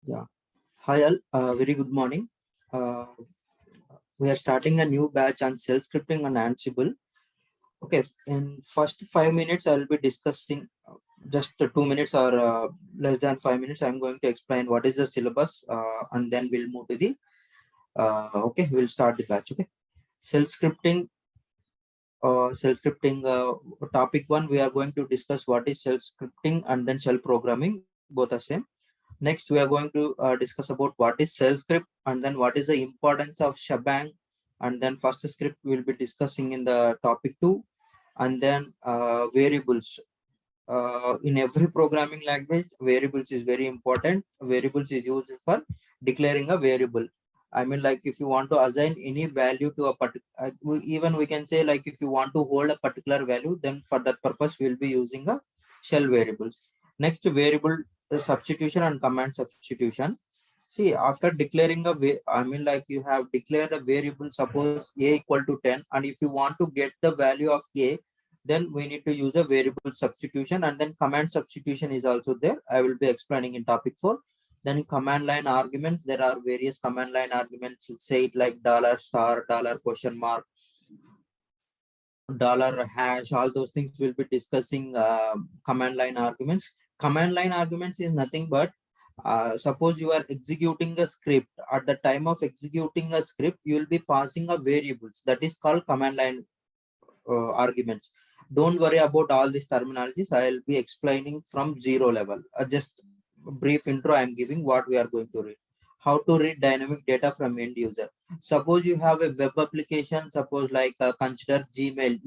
Yeah. Hi all. Very good morning. Uh, we are starting a new batch on shell scripting on Ansible. Okay. In first 5 minutes, I will be discussing just 2 minutes or less than 5 minutes. I'm going to explain what is the syllabus, and then we'll move to the. Okay, we'll start the batch. Okay. Shell scripting. Shell scripting. Topic one. We are going to discuss what is shell scripting and then shell programming. Both are same. Next, we are going to discuss about what is shell script and then what is the importance of shebang. And then first script we will be discussing in the topic two. And then variables. In every programming language, variables is very important. Variables is used for declaring a variable. I mean, like if you want to assign any value to a particular, even we can say like if you want to hold a particular value, then for that purpose we'll be using a shell variables. Next, variable substitution and command substitution. See, after declaring I mean, like you have declared a variable, suppose a equal to 10, and if you want to get the value of a, then we need to use a variable substitution, and then command substitution is also there. I will be explaining in topic 4. Then command line arguments, there are various command line arguments. Say it like $, $, $hash, all those things will be discussing command line arguments. Command line arguments is nothing but suppose you are executing a script. At the time of executing a script, you will be passing a variables. That is called command line arguments. Don't worry about all these terminologies. I'll be explaining from zero level. Just a brief intro I'm giving what we are going to read. How to read dynamic data from end user. Suppose you have a web application, suppose like consider Gmail.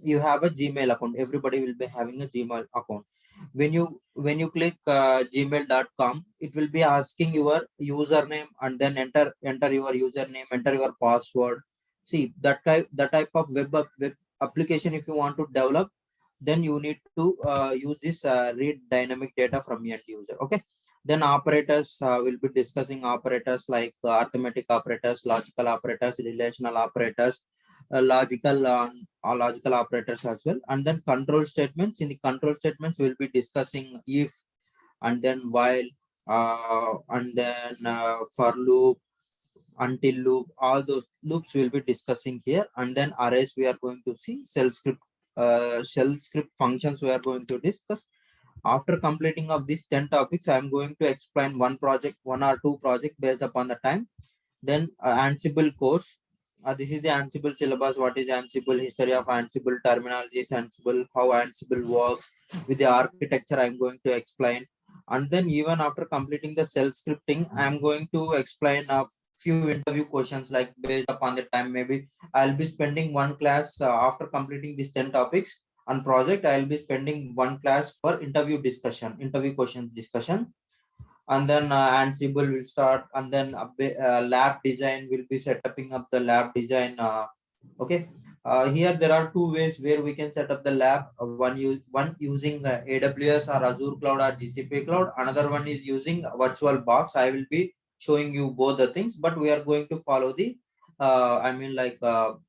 You have a Gmail account. Everybody will be having a Gmail account. When you click gmail.com, it will be asking your username and then enter your username, enter your password. See that type of web application, if you want to develop, then you need to use this read dynamic data from end user. Okay. Then operators, will be discussing operators like arithmetic operators, logical operators, relational operators, logical operators as well. And then control statements. In the control statements, we'll be discussing if, and then while, and then for loop, until loop, all those loops we'll be discussing here. And then arrays we are going to see. Shell script functions we are going to discuss. After completing of these 10 topics, I am going to explain one or two project based upon the time. Then Ansible course. This is the Ansible syllabus. What is Ansible? History of Ansible, terminologies Ansible, how Ansible works. With the architecture, I'm going to explain. And then even after completing the shell scripting, I'm going to explain a few interview questions like based upon the time. Maybe I'll be spending one class after completing these 10 topics on project. I'll be spending one class for interview questions discussion. And then Ansible will start, and then lab design will be setting up the lab design. Okay. Here there are two ways where we can set up the lab. One using AWS or Azure Cloud or GCP Cloud. Another one is using VirtualBox. I will be showing you both the things, but we are going to follow the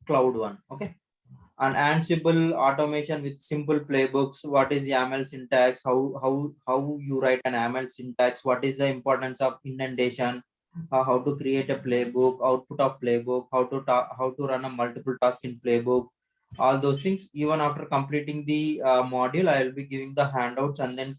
cloud one. Okay. And Ansible automation with simple playbooks. What is YAML syntax? How you write an YAML syntax? What is the importance of indentation? How to create a playbook, output of playbook, how to run a multiple task in playbook, all those things. Even after completing the module, I will be giving the handouts, and then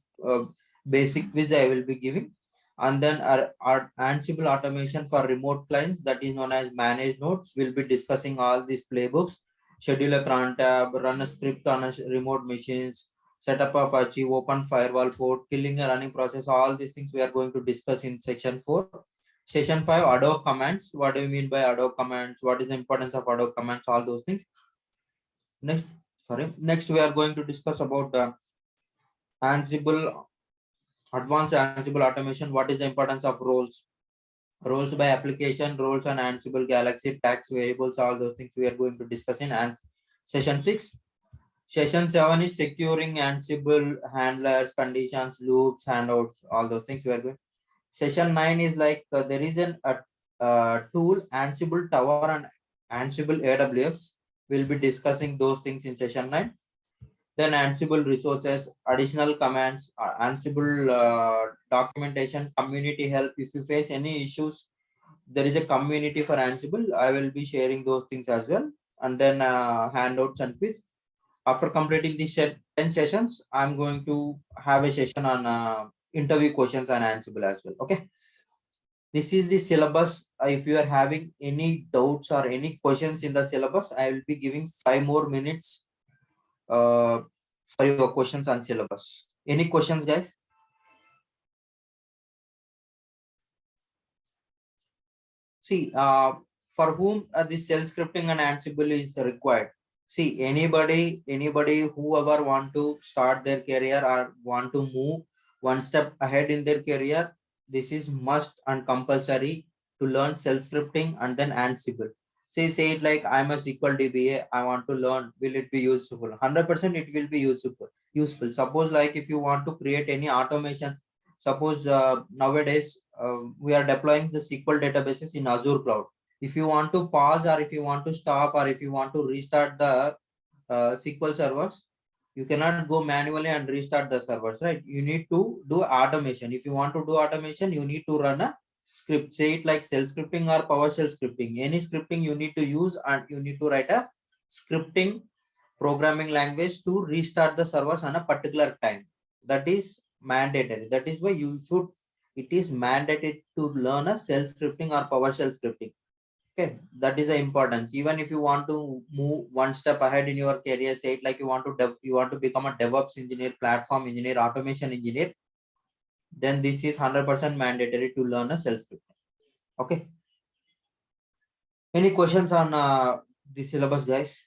basic quiz I will be giving. And then our Ansible automation for remote clients, that is known as managed nodes. We'll be discussing all these playbooks. Schedule a cron tab, run a script on a remote machines, set up Apache, open firewall port, killing a running process. All these things we are going to discuss in section 4. Section 5, ad-hoc commands. What do you mean by ad-hoc commands? What is the importance of ad-hoc commands? All those things. Next we are going to discuss about Ansible, advanced Ansible automation. What is the importance of roles? Roles by application, roles on Ansible, Galaxy, tax variables, all those things we are going to discuss in session 6. Session 7 is securing Ansible, handlers, conditions, loops, handouts, all those things we are going. Session 9 is like there is a tool, Ansible Tower and Ansible AWS. We'll be discussing those things in session 9. Then Ansible resources, additional commands, Ansible documentation, community help. If you face any issues, there is a community for Ansible. I will be sharing those things as well. And then handouts and quiz. After completing these 10 sessions, I'm going to have a session on interview questions on Ansible as well. Okay. This is the syllabus. If you are having any doubts or any questions in the syllabus, I will be giving 5 more minutes for your questions on syllabus. Any questions, guys? See, for whom this shell scripting and Ansible is required. See, anybody whoever want to start their career or want to move one step ahead in their career, this is must and compulsory to learn shell scripting and then Ansible. Say it like I'm a SQL DBA, I want to learn. Will it be useful? 100% it will be useful. Suppose like if you want to create any automation, suppose nowadays we are deploying the SQL databases in Azure cloud. If you want to pause or if you want to stop or if you want to restart the SQL servers, you cannot go manually and restart the servers, right? You need to do automation. If you want to do automation, you need to run a script. Say it like shell scripting or PowerShell scripting. Any scripting you need to use, and you need to write a scripting programming language to restart the servers on a particular time. That is mandatory. That is why you should, it is mandated to learn a shell scripting or PowerShell scripting. Okay, that is the importance. Even if you want to move one step ahead in your career, say it like you want to become a DevOps engineer, platform engineer, automation engineer, then this is 100% mandatory to learn a shell scripting. Okay. Any questions on the syllabus, guys?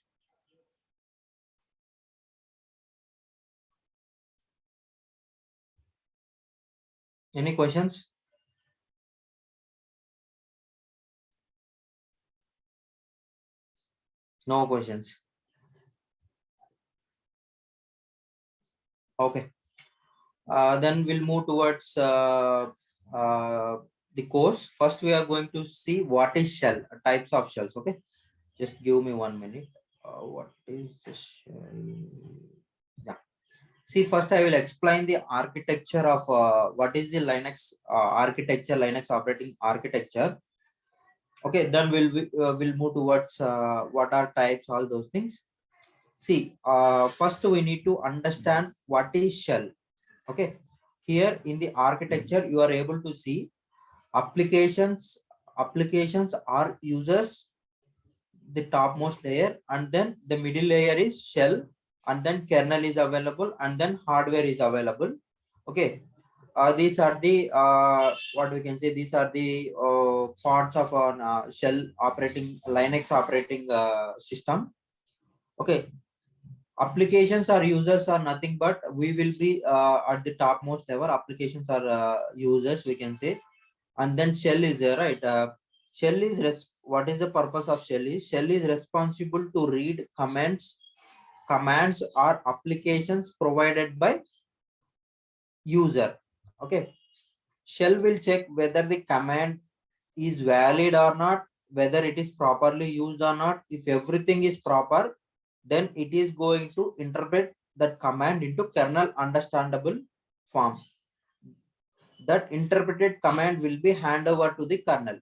Any questions? No questions. Okay. Then we'll move towards the course. First, we are going to see what is shell, types of shells. Okay, just give me 1 minute. What is the shell? Yeah. See, first I will explain the architecture of what is the Linux architecture, Linux operating architecture. Okay, then we'll move towards what are types, all those things. See, first we need to understand what is shell. Okay, here in the architecture you are able to see applications are users, the topmost layer, and then the middle layer is shell, and then kernel is available, and then hardware is available. Okay, these are the what we can say, these are the parts of an shell operating Linux operating system. Okay, applications or users are nothing but we will be at the topmost level. Applications are users, we can say, and then shell is there, right? Shell is what is the purpose of shell? Is shell is responsible to read commands or applications provided by user. Okay, shell will check whether the command is valid or not, whether it is properly used or not. If everything is proper, then it is going to interpret that command into kernel understandable form. That interpreted command will be handed over to the kernel.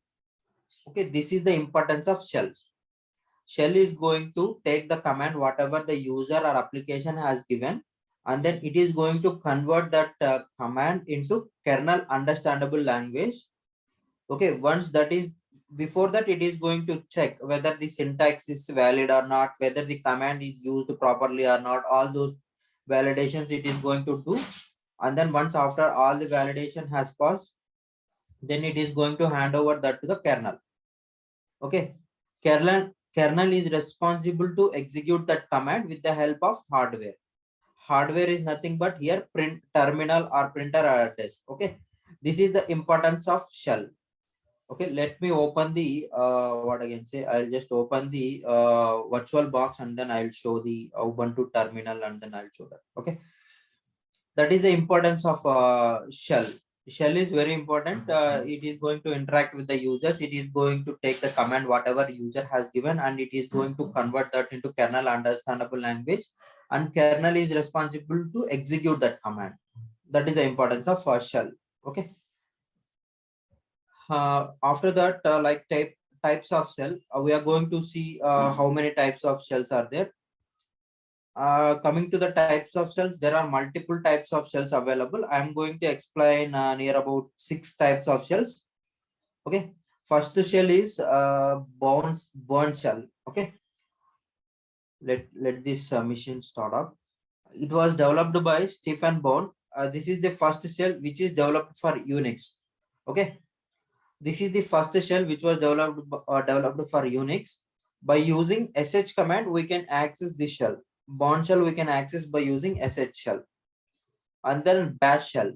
Okay, this is the importance of shell. Shell is going to take the command whatever the user or application has given, and then it is going to convert that command into kernel understandable language. Okay, once that is, before that it is going to check whether the syntax is valid or not, whether the command is used properly or not. All those validations it is going to do, and then once after all the validation has passed, then it is going to hand over that to the kernel. Okay, kernel is responsible to execute that command with the help of hardware. Hardware is nothing but here print terminal or printer address. Okay, this is the importance of shell. Okay, let me open the what I can say. I'll just open the virtual box, and then I'll show the Ubuntu terminal, and then I'll show that. Okay, that is the importance of shell. Shell is very important. It is going to interact with the users. It is going to take the command whatever user has given, and it is going to convert that into kernel understandable language, and kernel is responsible to execute that command. That is the importance of shell. Okay. After that, like types of shell, we are going to see how many types of shells are there. Coming to the types of shells, there are multiple types of shells available. I am going to explain near about 6 types of shells. Okay. First shell is bourne shell. Okay. Let this machine start up. It was developed by Stephen Bourne. This is the first shell which is developed for Unix. Okay. This is the first shell which was developed for Unix. By using sh command, we can access this shell. Bourne shell we can access by using sh shell. And then bash shell.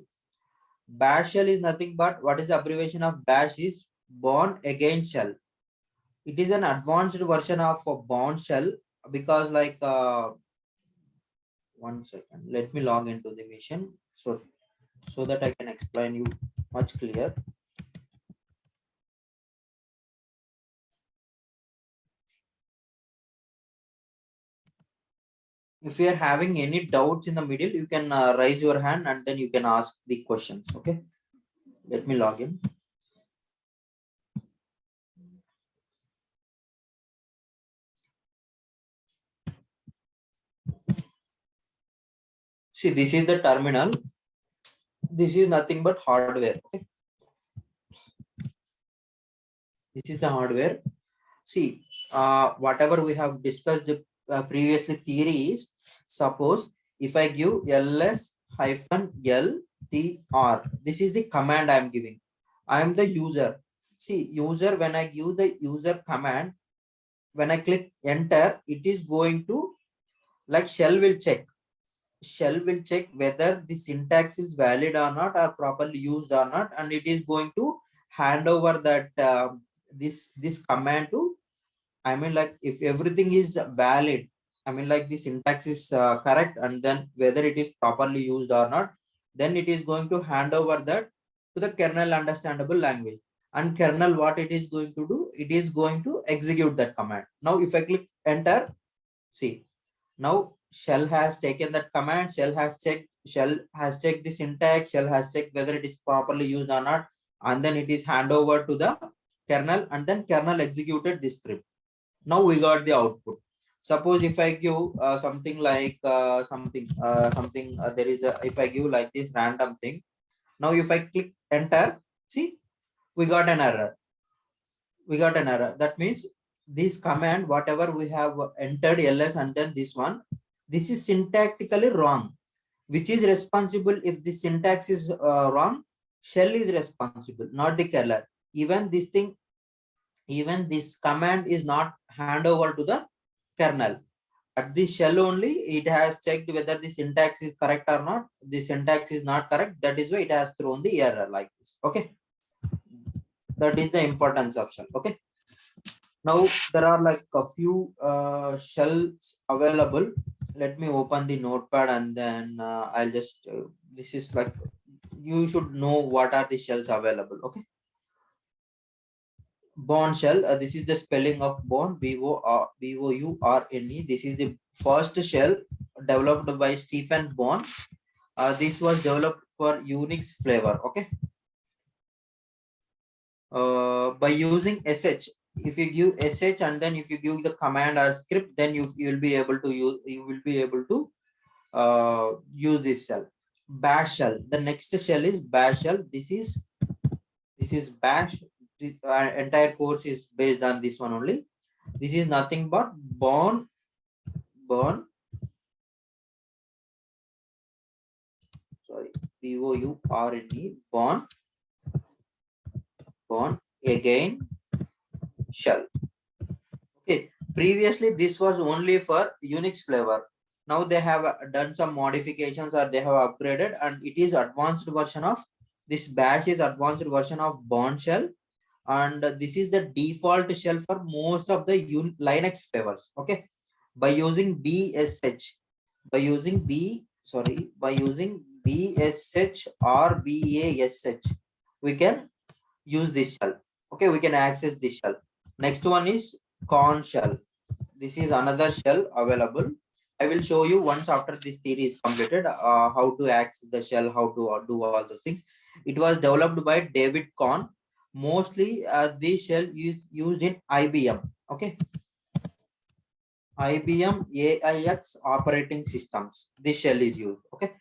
Bash shell is nothing but, what is the abbreviation of bash is born again shell. It is an advanced version of a bourne shell, because like 1 second, let me log into the mission so that I can explain you much clear. If you are having any doubts in the middle, you can raise your hand and then you can ask the questions. Okay, let me log in. See, this is the terminal. This is nothing but hardware. Okay, this is the hardware. See, whatever we have discussed previously theory is, suppose if I give ls-ltr, this is the command I am giving. I am the user. See, user, when I give the user command, when I click enter, it is going to, like, shell will check whether the syntax is valid or not, or properly used or not, and it is going to hand over that this command to, I mean, like, if everything is valid, I mean, like, the syntax is correct, and then whether it is properly used or not, then it is going to hand over that to the kernel understandable language. And kernel, what it is going to do, it is going to execute that command. Now, if I click enter, see, now shell has taken that command, shell has checked the syntax, shell has checked whether it is properly used or not, and then it is hand over to the kernel, and then kernel executed this script. Now we got the output. Suppose if I give something like there is a, if I give like this random thing, now if I click enter, see, we got an error. That means this command, whatever we have entered ls and then this one, this is syntactically wrong. Which is responsible if the syntax is wrong? Shell is responsible, not the kernel. Even this thing, even this command is not hand over to the kernel. At the shell only, it has checked whether the syntax is correct or not. The syntax is not correct. That is why it has thrown the error like this. Okay. That is the importance of shell. Okay. Now there are like a few shells available. Let me open the notepad and then I'll just, this is like, you should know what are the shells available. Okay. Bourne shell. This is the spelling of Bourne, Bourne. This is the first shell developed by Stephen Bourne. This was developed for Unix flavor. Okay. By using sh, if you give sh and then if you give the command or script, then you will be able to use this shell. Bash shell. The next shell is bash shell. This is bash. The entire course is based on this one only. This is nothing but bourne sorry, bourne again shell. Okay, previously this was only for Unix flavor. Now they have done some modifications, or they have upgraded, and it is advanced version of this bash is advanced version of bourne shell, and this is the default shell for most of the Linux flavors. Okay, by using bsh, by using bsh or bash, we can use this shell. Okay, we can access this shell. Next one is corn shell. This is another shell available. I will show you once after this theory is completed, how to access the shell, how to do all those things. It was developed by David Kahn. Mostly, this shell is used in IBM. Okay, IBM AIX operating systems. This shell is used. Okay,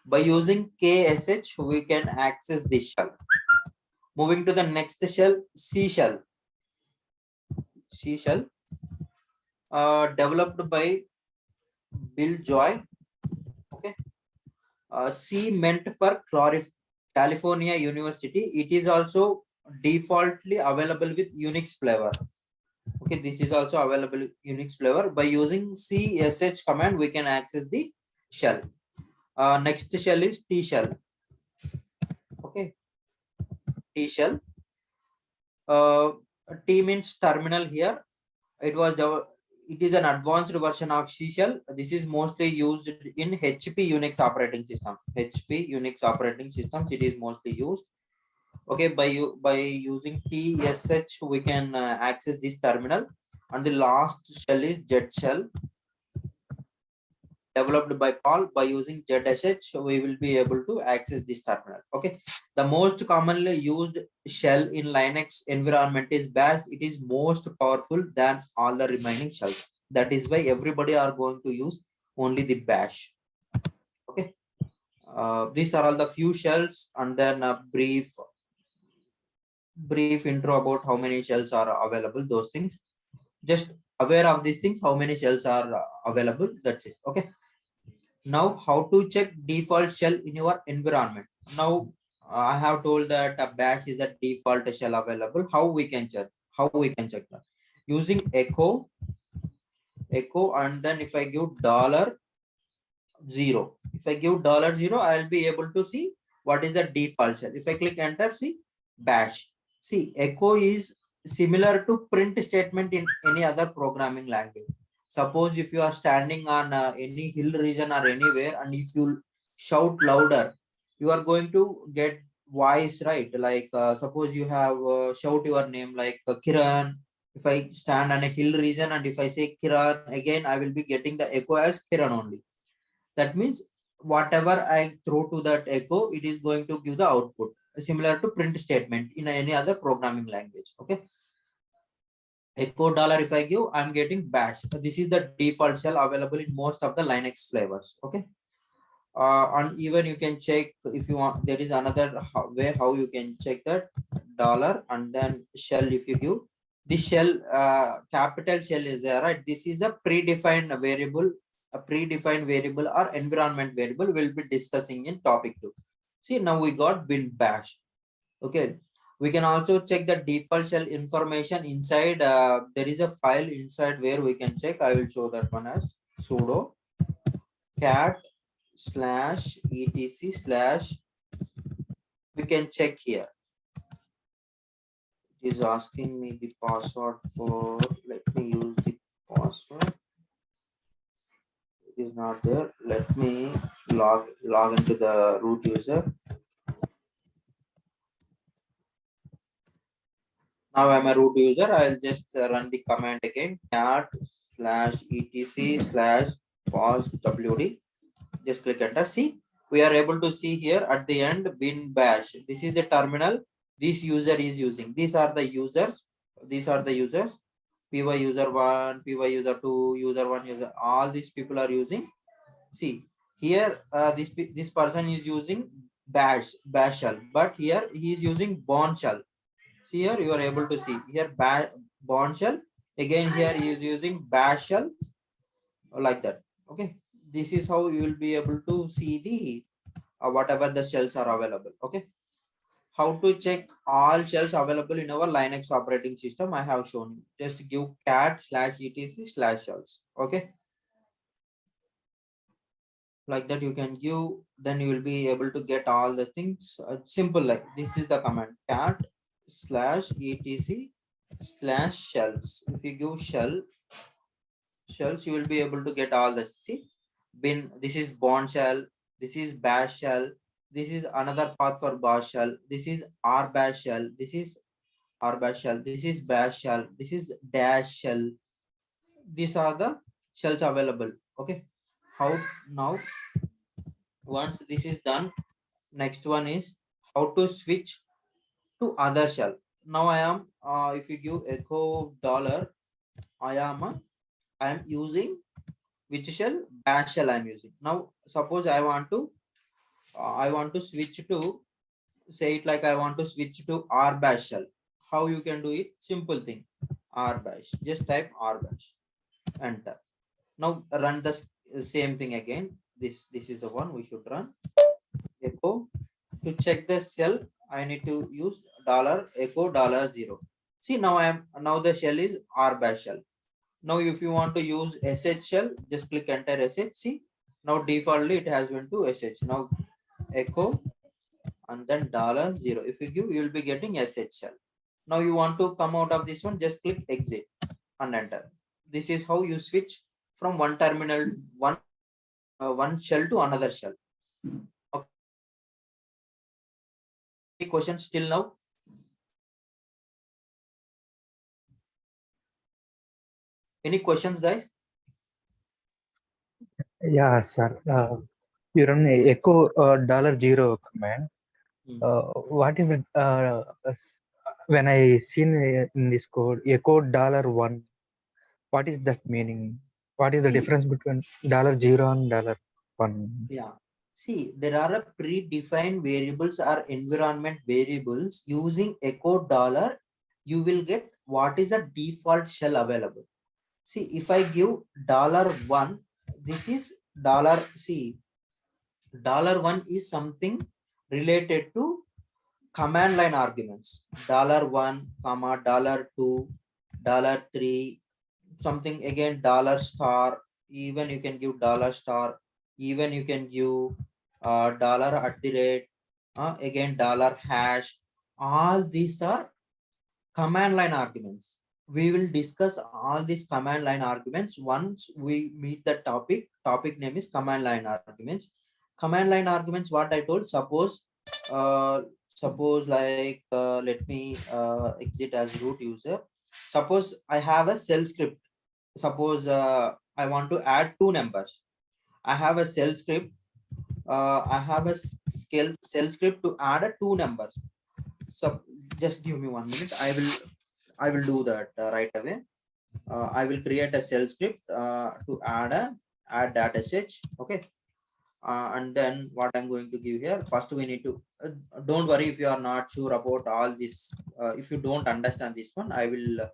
by using KSH, we can access this shell. Moving to the next shell, C shell. C shell, developed by Bill Joy. Okay, C meant for California University. It is also defaultly available with Unix flavor. Okay, this is also available Unix flavor. By using CSH command, we can access the shell. Next shell is T shell. Okay, T shell. T means terminal here. It is an advanced version of C shell. This is mostly used in HP Unix operating system. HP Unix operating systems, it is mostly used. Okay, by using TSH, we can access this terminal. And the last shell is Z shell, developed by Paul. By using ZSH, we will be able to access this terminal. Okay, the most commonly used shell in Linux environment is Bash. It is most powerful than all the remaining shells. That is why everybody are going to use only the Bash. Okay, these are all the few shells, and then a brief intro about how many shells are available. Those things, just aware of these things, how many shells are available. That's it. Okay, now how to check default shell in your environment. Now I have told that a bash is a default shell available. How we can check that? Using echo, and then if I give $0, if I give $0, I'll be able to see what is the default shell. If I click enter, see bash. See, echo is similar to print statement in any other programming language. Suppose if you are standing on any hill region or anywhere, and if you shout louder, you are going to get voice, right? Like suppose you have shout your name like Kiran. If I stand on a hill region and if I say Kiran again, I will be getting the echo as Kiran only. That means whatever I throw to that echo, it is going to give the output, similar to print statement in any other programming language. Okay, echo dollar, if I give, I'm getting bash. This is the default shell available in most of the Linux flavors. Okay, and even you can check if you want. There is another way how you can check that dollar and then shell. If you give this shell, capital shell is there, right? This is a predefined variable. A predefined variable or environment variable we'll be discussing in topic 2. See, now we got bin bash. Okay, we can also check the default shell information inside. There is a file inside where we can check. I will show that one as sudo cat /etc/ we can check here. It is asking me the password for, let me use the password. It is not there. Let me log into the root user. Now I'm a root user. I'll just run the command again, cat /etc/passwd. Just click enter. See, we are able to see here at the end bin bash. This is the terminal this user is using. These are the users. PY user 1, PY user 2, user 1, user. All these people are using. See here, this person is using bash shell, but here he is using Bourne shell. See here, you are able to see here Bourne shell. Again here he is using bash shell, like that. Okay, this is how you will be able to see the whatever the shells are available. Okay, how to check all shells available in our Linux operating system, I have shown you. Just give cat /etc/shells. Okay, like that you can give, then you will be able to get all the things. Simple, like this is the command cat /etc/shells. If you give shells, you will be able to get all this. See, bin, this is Bourne shell, this is bash shell, this is another path for bash shell, this is r bash shell, this is r bash shell, this is bash shell, this is dash shell. These are the shells available. Okay, how now once this is done, next one is how to switch to other shell. Now I am if you give echo dollar, I am using which shell? Bash shell I am using. Now suppose I want to switch to, say it like I want to switch to R bash shell. How you can do it? Simple thing. R bash. Just type R bash. Enter. Now run the same thing again. This is the one we should run. Echo. To check the shell, I need to use dollar echo dollar zero. See, now the shell is R bash shell. Now if you want to use sh shell, just click enter sh. See, now defaultly it has went to sh. Now echo and then dollar zero. If you give, you will be getting sh shell. Now you want to come out of this one, just click exit and enter. This is how you switch from one terminal, one shell to another shell. Okay. Any questions till now? Any questions, guys? Yeah, sir. You run a echo dollar zero command. What is it? When I seen in this code, echo dollar one, what is that meaning? What is the See, difference between dollar zero and dollar one? yeah. See, there are a predefined variables or environment variables. Using echo dollar, you will get what is a default shell available. See, if I give dollar one, this is dollar. See, dollar one is something related to command line arguments. Dollar one, comma dollar two, dollar three, something again dollar star. Even you can give dollar star. Even you can give dollar at the rate. Again dollar hash. All these are command line arguments. We will discuss all these command line arguments once we meet the topic. Topic name is command line arguments. Command line arguments, what I told, suppose like let me exit as root user. Suppose I have a shell script. Suppose I want to add two numbers. I have a shell script. I have a shell script to add a two numbers. So just give me 1 minute. I will do that right away. I will create a shell script to add data set. Okay. And then what I'm going to give here, first we need to don't worry if you are not sure about all this. If you don't understand this one, I will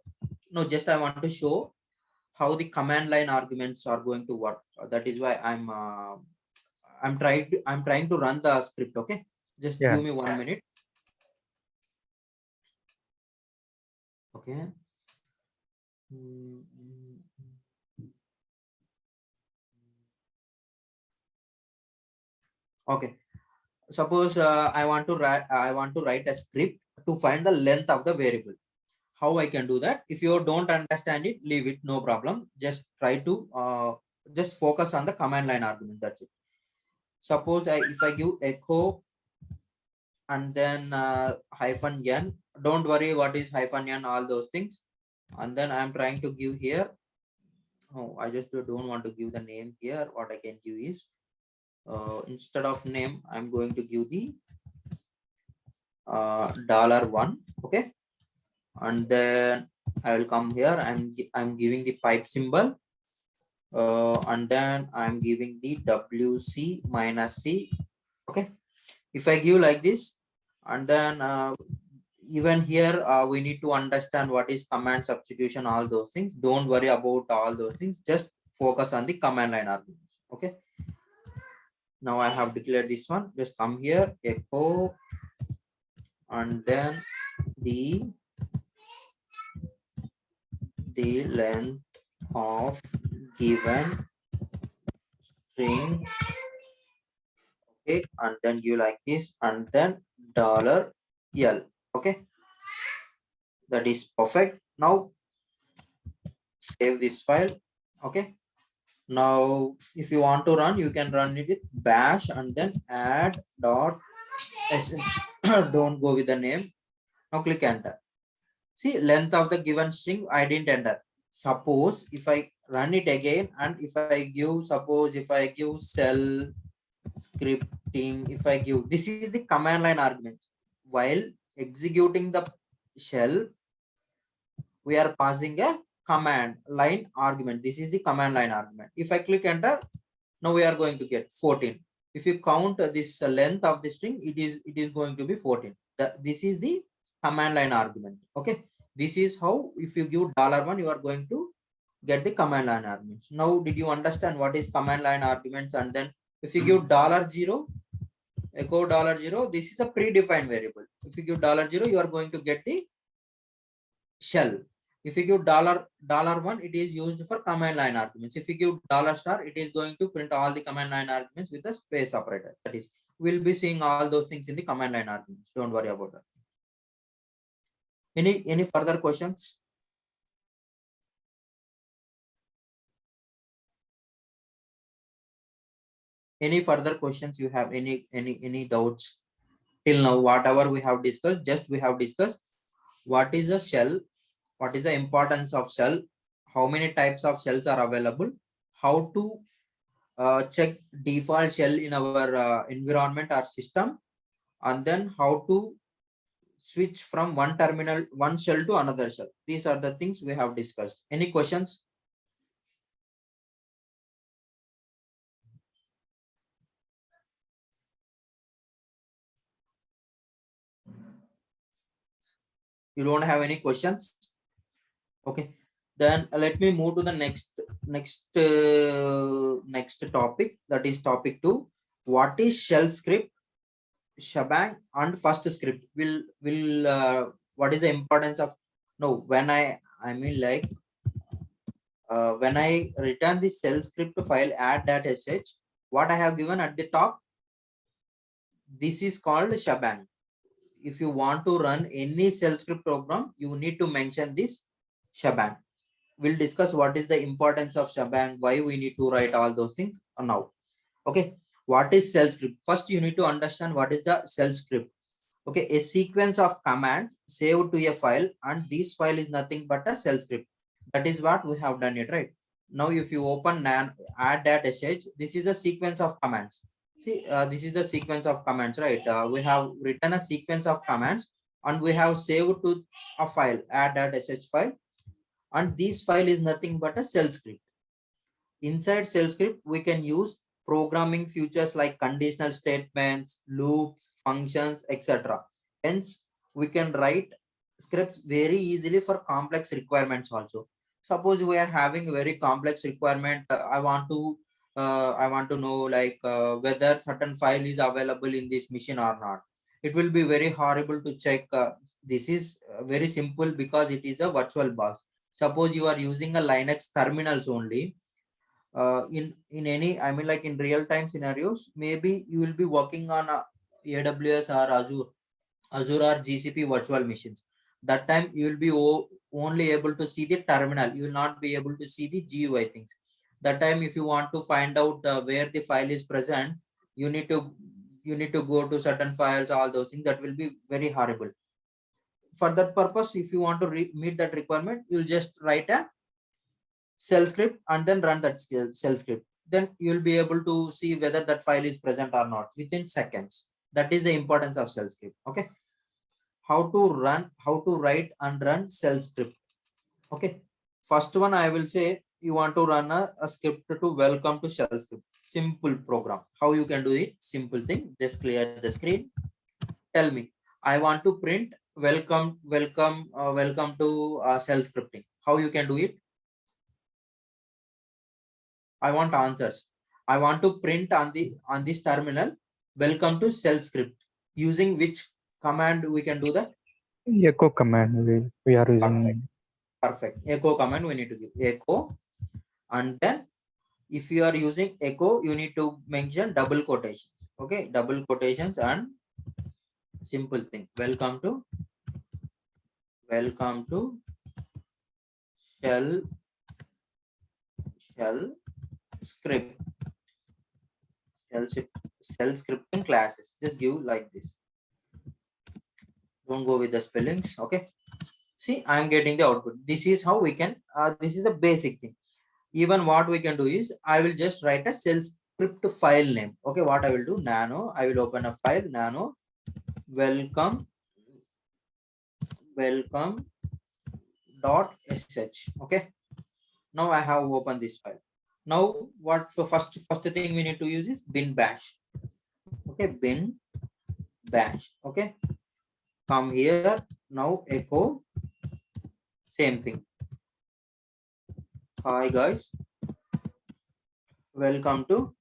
no, just I want to show how the command line arguments are going to work. That is why I'm trying to run the script. Okay, just Yeah. give me 1 minute. Okay. Okay. Suppose I want to write a script to find the length of the variable. How I can do that? If you don't understand it, leave it, no problem. Just try to just focus on the command line argument. That's it. Suppose if I give echo and then hyphen n, don't worry what is hyphen n, all those things. And then I'm trying to give here. Oh, I just don't want to give the name here. What I can give is instead of name, I'm going to give the $1. Okay, and then I will come here. I'm giving the pipe symbol, and then I'm giving the WC minus C. Okay, if I give like this, and then even here we need to understand what is command substitution, all those things. Don't worry about all those things, just focus on the command line arguments. Okay, now I have declared this one. Just come here, echo, and then the length of given string. Okay, and then you like this, and then $L. Okay, that is perfect. Now save this file. Okay, now if you want to run, you can run it with bash and then add dot sh. Don't go with the name. Now click enter. See, length of the given string I didn't enter. Suppose if I run it again, and if I give, suppose if I give shell scripting, if I give, this is the command line argument. While executing the shell, we are passing a command line argument. This is the command line argument. If I click enter, now we are going to get 14. If you count this length of the string, it is going to be 14. This is the command line argument. Okay, this is how, if you give $1, you are going to get the command line arguments. Now, did you understand what is command line arguments? And then if you give $0, echo $0, this is a predefined variable. If you give $0, you are going to get the shell. If you give $1, it is used for command line arguments. If you give $, it is going to print all the command line arguments with a space operator. That is, we'll be seeing all those things in the command line arguments. Don't worry about that. Any further questions? Any further questions you have? Any doubts till now? Whatever we have discussed, just we have discussed what is a shell, what is the importance of shell, how many types of shells are available, how to check default shell in our environment or system, and then how to switch from one shell to another shell. These are the things we have discussed. Any questions? You don't have any questions? Okay, then let me move to the next topic, that is topic 2. What is shell script, shebang, and first script? Will what is the importance of, no, when I mean like when I return the shell script file add.sh, what I have given at the top, this is called shebang. If you want to run any shell script program, you need to mention this shebang. We'll discuss what is the importance of shebang, why we need to write all those things now. Okay, what is shell script? First, you need to understand what is the shell script. Okay, a sequence of commands saved to a file, and this file is nothing but a shell script. That is what we have done it, right? Now, if you open add.sh, this is a sequence of commands. See, this is the sequence of commands, right? We have written a sequence of commands, and we have saved to a file, add.sh file, and this file is nothing but a shell script. Inside shell script, we can use programming features like conditional statements, loops, functions, etc. Hence, we can write scripts very easily for complex requirements also. Suppose we are having a very complex requirement. I want to know like whether certain file is available in this machine or not. It will be very horrible to check. This is very simple because it is a virtual box. Suppose you are using a Linux terminals only. In any, I mean like in real time scenarios, maybe you will be working on AWS or Azure or GCP virtual machines. That time you will be only able to see the terminal. You will not be able to see the GUI things. That time, if you want to find out where the file is present, you need to go to certain files, all those things. That will be very horrible. For that purpose, if you want to meet that requirement, you'll just write a shell script and then run that shell script. Then you'll be able to see whether that file is present or not within seconds. That is the importance of shell script. Okay, how to write and run shell script. Okay, first one, I will say you want to run a script to welcome to shell script. Simple program. How you can do it? Simple thing. Just clear the screen. Tell me, I want to print welcome to shell scripting. How you can do it? I want answers. I want to print on this terminal, welcome to shell script. Using which command we can do that? Echo command we are using. Perfect. Echo command we need to give echo, and then if you are using echo, you need to mention double quotations. Okay, double quotations and simple thing. Welcome to shell script. Shell scripting classes. Just give like this. Don't go with the spellings. Okay. See, I'm getting the output. This is how we can. This is a basic thing. Even what we can do is, I will just write a shell script file name. Okay, what I will do, nano, I will open a file, nano, welcome .sh. Okay, now I have opened this file. Now what, so first thing we need to use is bin bash. Okay, bin bash. Okay, come here, now echo same thing. Hi guys, welcome to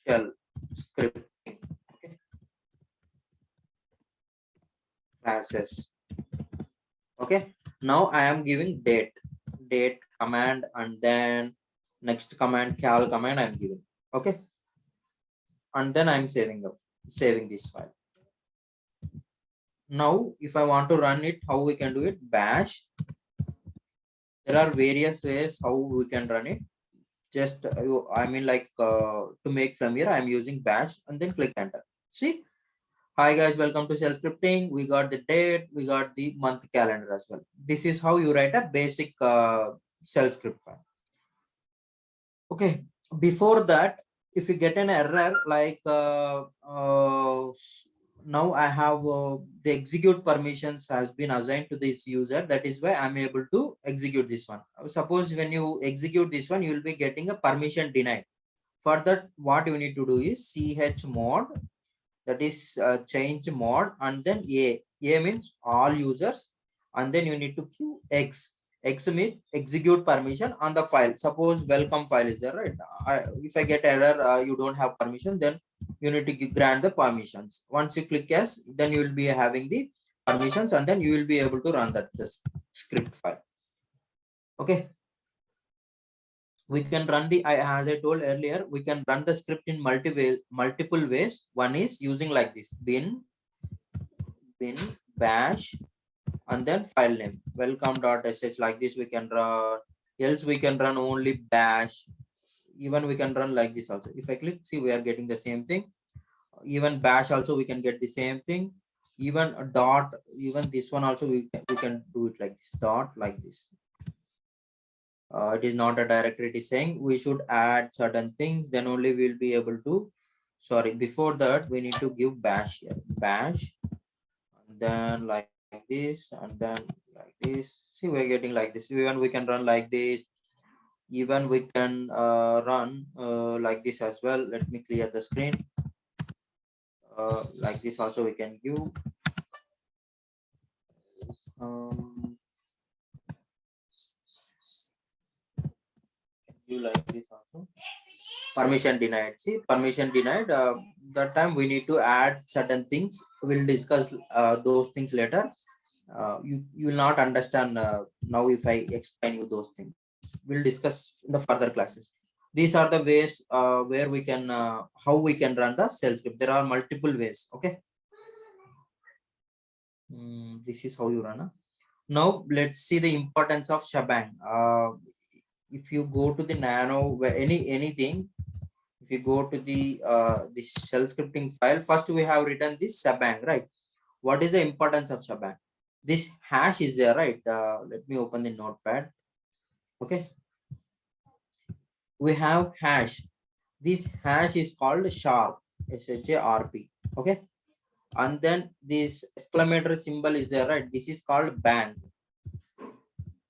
shell scripting. Okay, classes. Okay, now I am giving date command, and then next command cal command I am giving. Okay, and then I am saving this file. Now if I want to run it, how we can do it? Bash. There are various ways how we can run it. Just I mean, like, to make familiar, I am using bash and then click enter. See, hi guys, welcome to shell scripting. We got the date, we got the month calendar as well. This is how you write a basic shell script file. Okay, before that, if you get an error like now I have the execute permissions has been assigned to this user, that is why I'm able to execute this one. Suppose when you execute this one, you will be getting a permission denied. For that, what you need to do is chmod, that is change mode, and then a means all users, and then you need to queue x means execute permission on the file. Suppose welcome file is there, right? If I get error, you don't have permission, then you need to grant the permissions. Once you click yes, then you will be having the permissions, and then you will be able to run that the script file. Okay, we can run the, as I told earlier, we can run the script in multiple ways. One is using like this, bin bash, and then file name welcome.sh. Like this we can run, else we can run only bash. Even we can run like this also. If I click, see, we are getting the same thing. Even bash also we can get the same thing. Even a dot, even this one also we can do it like this, dot, like this. It is not a directory, it is saying we should add certain things, then only we'll be able to, sorry, before that we need to give bash here, bash, and then like this, and then like this. See, we're getting like this. Even we can run like this. Even we can run like this as well. Let me clear the screen. Like this also we can give. Do like this also. Permission denied. See, permission denied. That time we need to add certain things. We'll discuss those things later. You will not understand now if I explain you those things. We'll discuss in the further classes. These are the ways where we can how we can run the shell script. There are multiple ways. Okay. This is how you run. Now let's see the importance of shebang. If you go to the nano, anything, if you go to the this shell scripting file, first we have written this shebang, right? What is the importance of shebang? This hash is there, right? Let me open the notepad. Okay, we have hash. This hash is called sharp, sharp. Okay, and then this exclamatory symbol is there, right? This is called bang.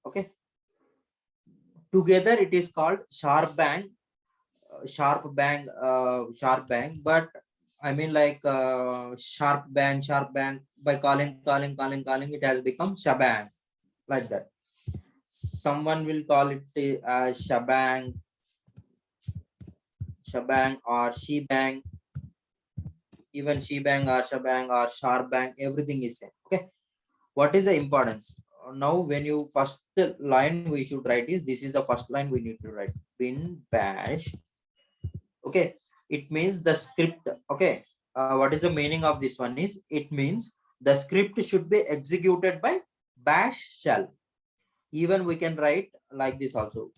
Okay, together it is called sharp bang, sharp bang, but I mean, like, sharp bang, by calling, it has become shabang, like that. Someone will call it shabang, or shebang, even shebang or shabang or sharp bang, everything is same. Okay, what is the importance? Now, when you first line we should write is, this is the first line we need to write, bin bash. Okay, it means the script. Okay, what is the meaning of this one is, it means the script should be executed by bash shell. Even we can write like this also.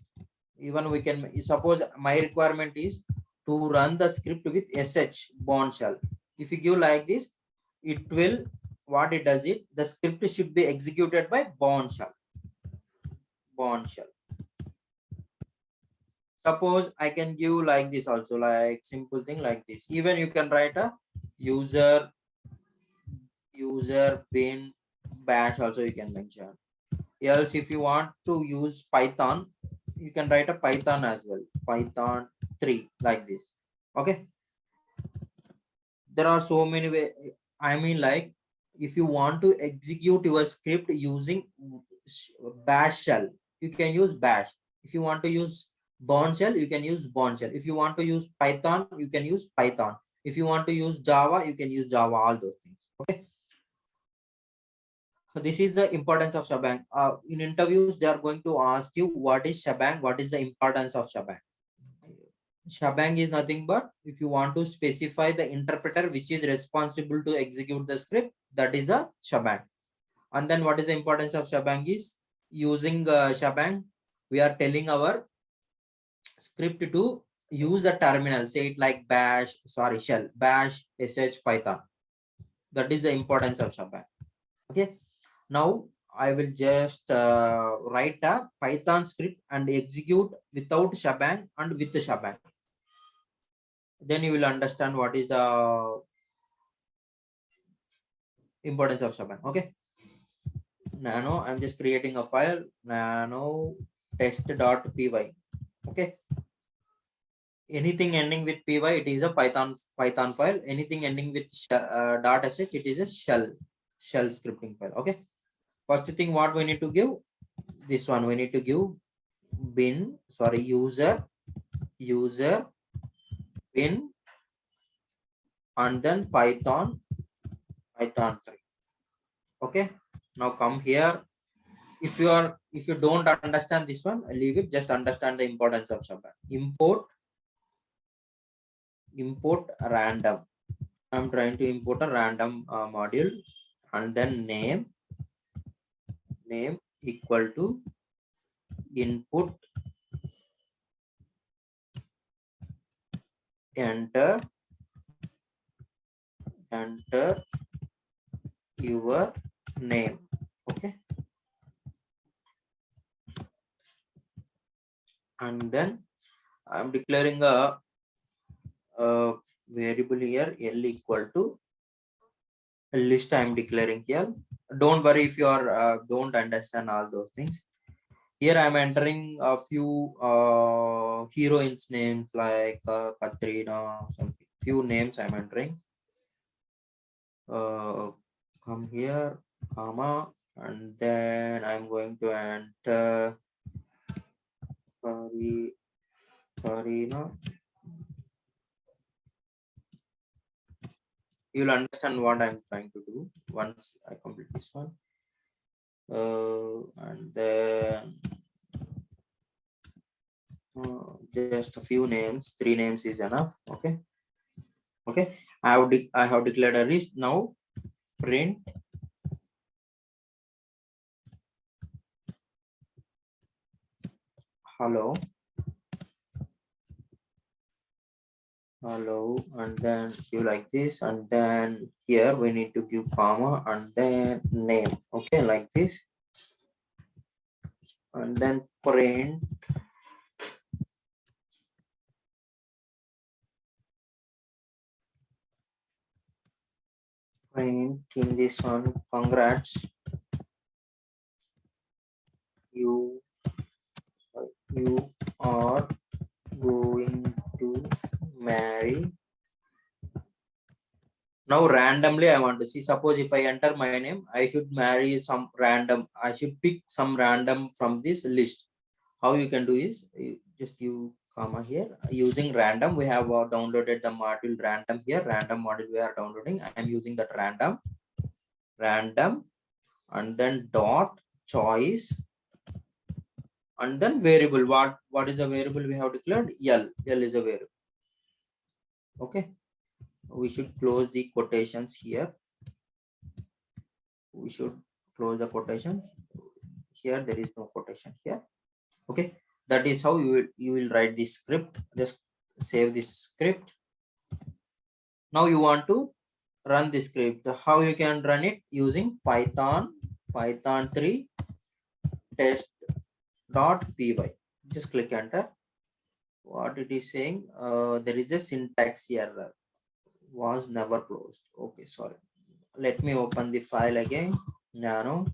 Even we can, suppose my requirement is to run the script with sh bond shell. If you give like this, it will, what it does, it the script should be executed by bond shell. Bourne shell. Suppose I can give like this also, like simple thing like this. Even you can write a user bin bash also you can mention. Else if you want to use Python, you can write a Python as well, Python 3 like this. Okay, there are so many way. I mean, like if you want to execute your script using bash shell, you can use bash. If you want to use Bourne shell, you can use Bourne shell. If you want to use Python, you can use Python. If you want to use Java, you can use Java, all those things. Okay, so this is the importance of shebang. In interviews, they are going to ask you what is shebang, what is the importance of shebang. Shebang is nothing but if you want to specify the interpreter which is responsible to execute the script, that is a shebang. And then what is the importance of shebang is using shebang, we are telling our script to use a terminal, say it like bash, sorry, shell, bash, sh, Python. That is the importance of shebang. Okay. Now I will just write a Python script and execute without shebang and with the shebang. Then you will understand what is the importance of shebang. Okay. Nano, I'm just creating a file, nano test.py. Okay. Anything ending with py, it is a Python file. Anything ending with .sh, it is a shell scripting file. Okay. First thing what we need to give, this one we need to give bin, sorry, user bin, and then Python 3. Okay, now come here. If you don't understand this one, leave it, just understand the importance of shebang. Import random. I'm trying to import a random module, and then name equal to input, enter your name. Okay, and then I'm declaring a variable here, L equal to list. I'm declaring here. Don't worry if you are don't understand all those things. Here I'm entering a few heroines names like Katrina, something. Few names I'm entering. Come here, comma, and then I'm going to enter Karina. You'll understand what I'm trying to do once I complete this one. And then just a few names, 3 names is enough. Okay. I have declared a list. Now print hello, and then you like this, and then here we need to give comma and then name. Okay, like this, and then print in this one, congrats, you are going to marry. Now randomly I want to see, suppose if I enter my name, I should marry some random, I should pick some random from this list. How you can do is just you comma here using random. We have downloaded the module random here, random module we are downloading. I am using that random, and then dot choice, and then variable. What is the variable we have declared? L is a variable. Okay, we should close the quotations here. We should close the quotations here. There is no quotation here. Okay, that is how you will write this script. Just save this script. Now you want to run the script. How you can run it? Using Python 3 test .py. Just click enter. What it is saying, there is a syntax error, was never closed. Okay, sorry. Let me open the file again. Nano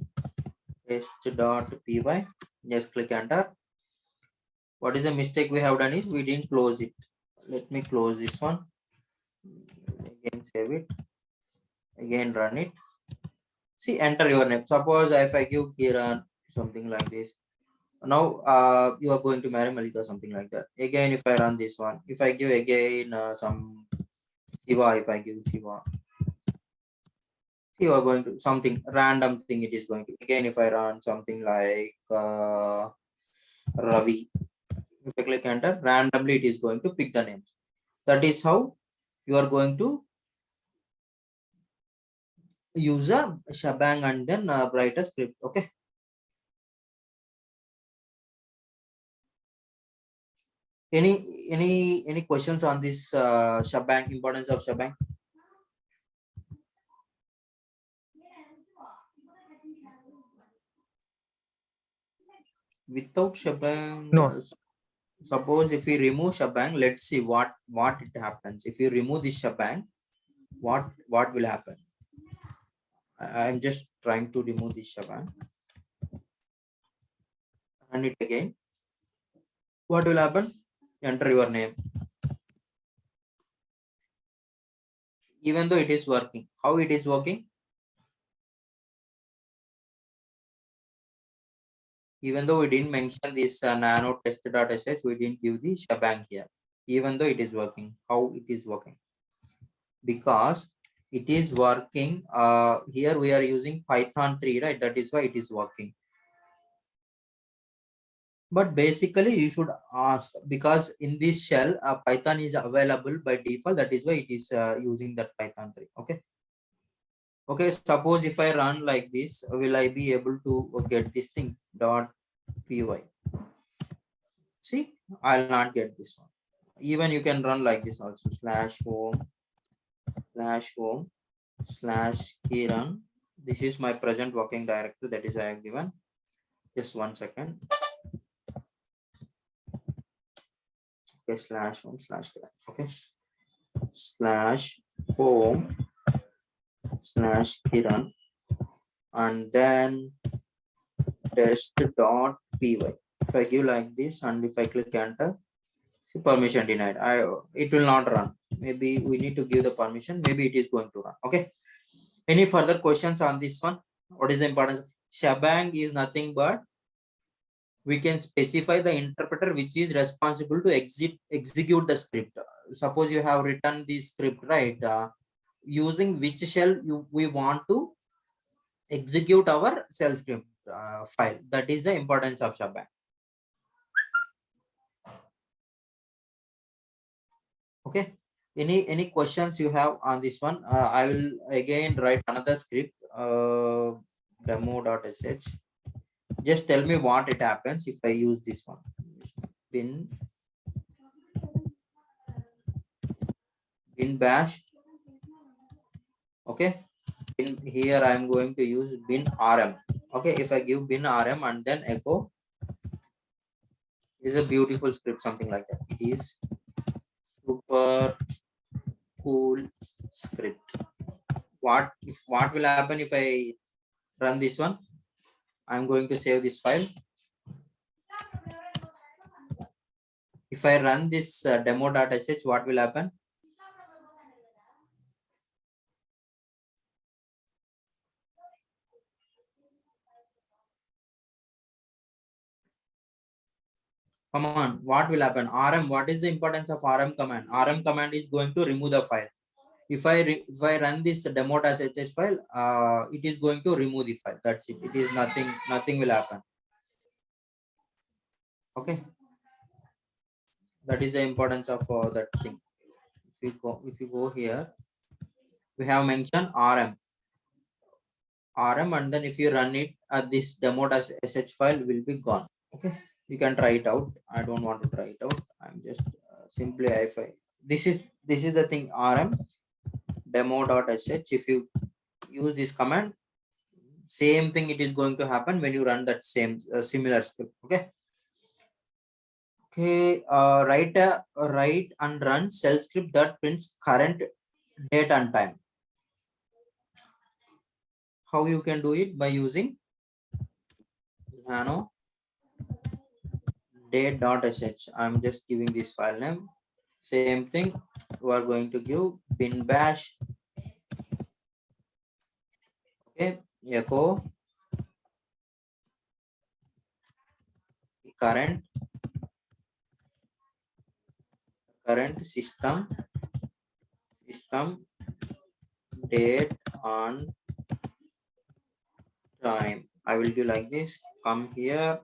test.py. Just click enter. What is the mistake we have done is we didn't close it. Let me close this one. Again save it. Again run it. See, enter your name. Suppose if I give Kiran something like this. Now you are going to marry Malika, something like that. Again, if I run this one, if I give again some Shiva, if I give Shiva, you are going to something random thing, it is going to. Again, if I run something like Ravi, if I click enter, randomly it is going to pick the names. That is how you are going to use a shebang and then write a script. Okay. Any questions on this shebang, importance of shebang? Without shebang, No. Suppose if we remove shebang, let's see what it happens. If you remove this shebang, what will happen? I'm just trying to remove this shebang. Run it again. What will happen? Enter your name. Even though it is working, how it is working? Even though we didn't mention this nano test.sh, we didn't give the shebang here. Even though it is working, how it is working? Because it is working. Here we are using Python 3, right? That is why it is working. But basically you should ask, because in this shell Python is available by default. That is why it is using that Python 3. Okay, suppose if I run like this, will I be able to get this thing .py? See, I'll not get this one. Even you can run like this also, /home /Kiran. This is my present working directory, that is I have given. Just 1 second. Okay, /home /Kiran. Okay, /home /Kiran, and then test.py. If I give like this and if I click enter, see, permission denied. It will not run. Maybe we need to give the permission. Maybe it is going to run. Okay. Any further questions on this one? What is the importance? Shebang is nothing but we can specify the interpreter which is responsible to execute the script. Suppose you have written the script, right? Using which shell we want to execute our shell script file. That is the importance of shebang. Okay. Any questions you have on this one? I will again write another script, demo.sh. Just tell me what it happens if I use this one. bin bash. Okay. Here I am going to use bin rm. Okay. If I give bin rm and then echo, is a beautiful script, something like that. It is super cool script. What will happen if I run this one? I'm going to save this file. If I run this demo.sh, what will happen? Come on, what will happen? Rm, what is the importance of rm command? Rm command is going to remove the file. If I run this demo.sh file, it is going to remove the file. That's it. It is nothing will happen. Okay. That is the importance of that thing. If you go here, we have mentioned rm, and then if you run it, this demo.sh file will be gone. Okay. You can try it out. I don't want to try it out. I'm just simply if this is the thing, rm demo.sh. If you use this command, same thing it is going to happen when you run that same similar script. Okay. Okay, write and run shell script that prints current date and time. How you can do it? By using nano date.sh. I'm just giving this file name. Same thing, we are going to give bin bash. Okay, echo current system date and time. I will give like this. Come here.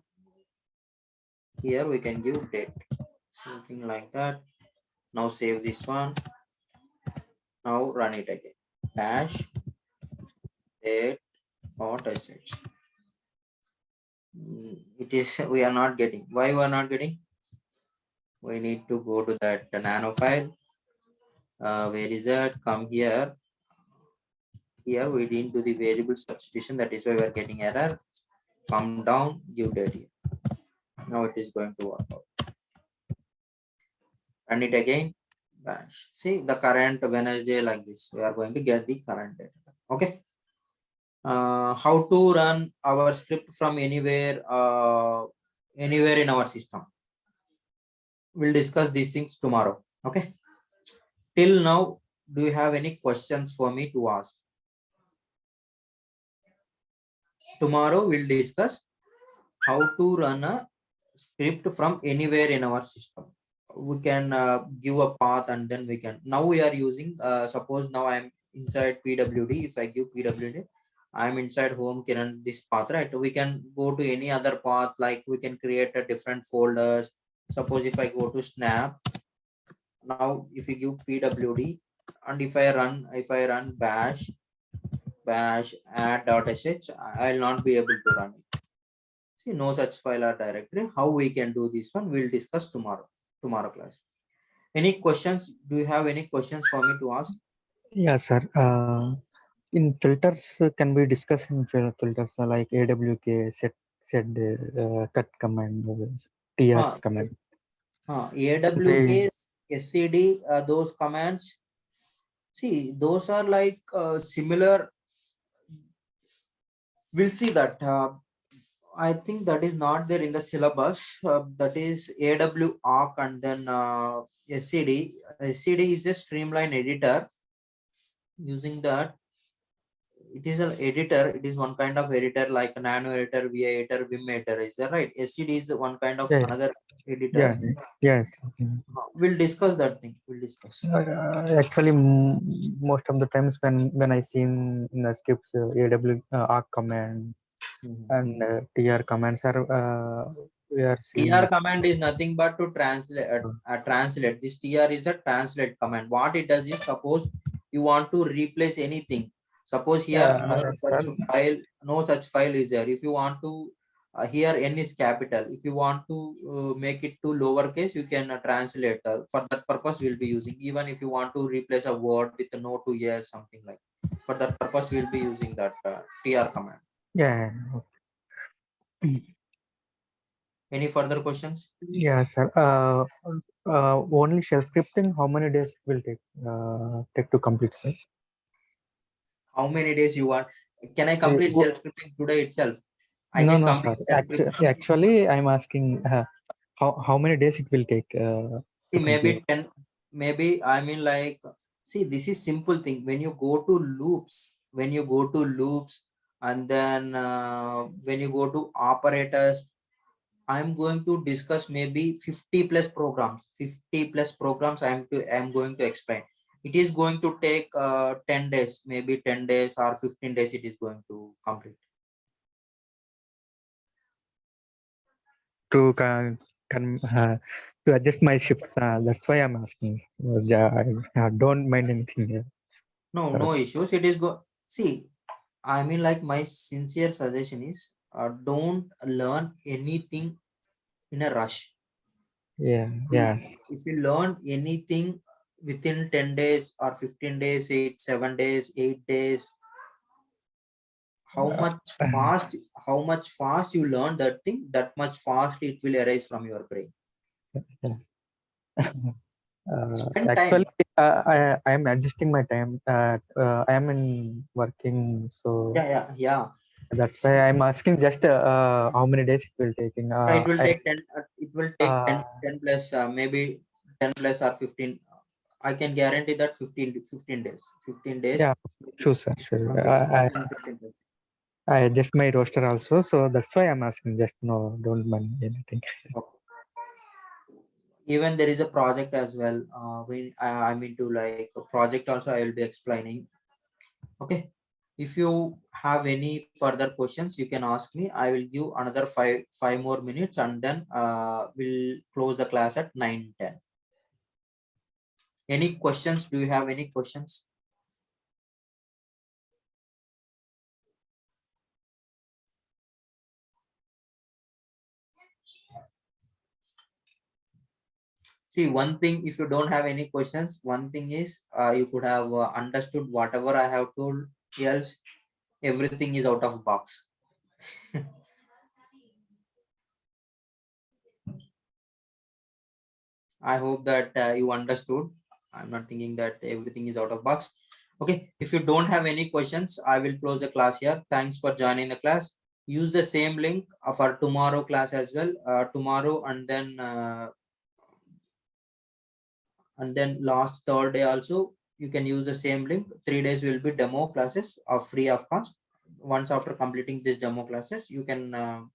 Here we can give date. Something like that. Now save this one. Now run it again. Dash date.sh. It is we are not getting. Why we are not getting? We need to go to that nano file. Where is that? Come here. Here we didn't do the variable substitution. That is why we are getting error. Come down. Give date here. Now it is going to work out. Run it again. Bash. See the current Wednesday like this. We are going to get the current data. Okay. How to run our script from anywhere in our system. We'll discuss these things tomorrow. Okay. Till now, do you have any questions for me to ask? Tomorrow we'll discuss how to run a script from anywhere in our system. We can give a path and then we can. Now we are using. Suppose now I'm inside PWD. If I give PWD, I'm inside home Kiran this path, right? We can go to any other path, like we can create a different folders. Suppose if I go to Snap, now if you give PWD and if I run bash add.sh, I'll not be able to run it. See, no such file or directory. How we can do this one, we'll discuss tomorrow class. Any questions? Do you have any questions for me to ask? Yeah, sir. In filters, can we discuss in filters like AWK, cut command, TR command? AWK, SCD, those commands. See, those are like similar. We'll see that. I think that is not there in the syllabus. That is AW arc and then SCD. SCD is a streamline editor. Using that, it is an editor. It is one kind of editor like a nano editor, VI editor, Vim editor. Is that right? SCD is one kind of Yeah, another yeah, editor. yes. We'll discuss that thing. We'll discuss. Actually, most of the times when I seen in the scripts, AW arc command and TR commands are we are seeing TR that. command is nothing but to translate. This TR is a translate command. What it does is, suppose you want to replace anything. Suppose here Sir, no such file is there. If you want to here n is capital. If you want to make it to lowercase, you can translate. For that purpose, we'll be using. Even if you want to replace a word with a no to yes, something like. For that purpose, we'll be using that TR command. yeah. Any further questions? Yeah, sir. Only shell scripting, how many days it will take to complete, sir? How many days you want? Can I complete shell scripting today itself? I No, can no, sir. complete shell scripting. Actually, I'm asking how many days it will take See, to complete. maybe I mean like, see, this is simple thing. When you go to loops, and then when you go to operators, I'm going to discuss maybe 50 plus programs. 50 plus programs I'm going to explain. It is going to take 10 days, maybe 10 days or 15 days it is going to complete. To to adjust my shift. That's why I'm asking. Yeah, I don't mind anything here. No issues. It is go. See, I mean, like my sincere suggestion is, don't learn anything in a rush. Yeah, See, yeah. if you learn anything within 10 days or 15 days, 7 days, 8 days, how Uh, much fast, how much fast you learn that thing, that much fast it will arise from your brain. Spend time. Actually, I am adjusting my time. I am in working, so Yeah. that's why I'm asking just how many days it will taking. It will take 10. It will take 10, Uh, 10 plus, maybe 10 plus or 15. I can guarantee that 15 days. 15 days. yeah, sure, sir. Sure. More than 15 days. I adjust my roster also, so that's why I'm asking. Just no, don't mind anything. Okay. Even there is a project as well. I'm into like a project also. I will be explaining. Okay. If you have any further questions, you can ask me. I will give another five more minutes, and then we'll close the class at 9:10. Any questions? Do you have any questions? See, one thing, if you don't have any questions, one thing is you could have understood whatever I have told, else everything is out of box. I hope that you understood. I'm not thinking that everything is out of box. Okay, if you don't have any questions, I will close the class here. Thanks for joining the class. Use the same link for tomorrow class as well. Tomorrow and then last third day also you can use the same link. 3 days will be demo classes of free of cost. Once after completing this demo classes, you can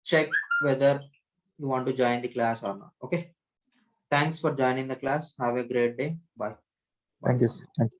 check whether you want to join the class or not. Okay, thanks for joining the class. Have a great day. Bye. Bye Thank you, for sir. now. Thank you.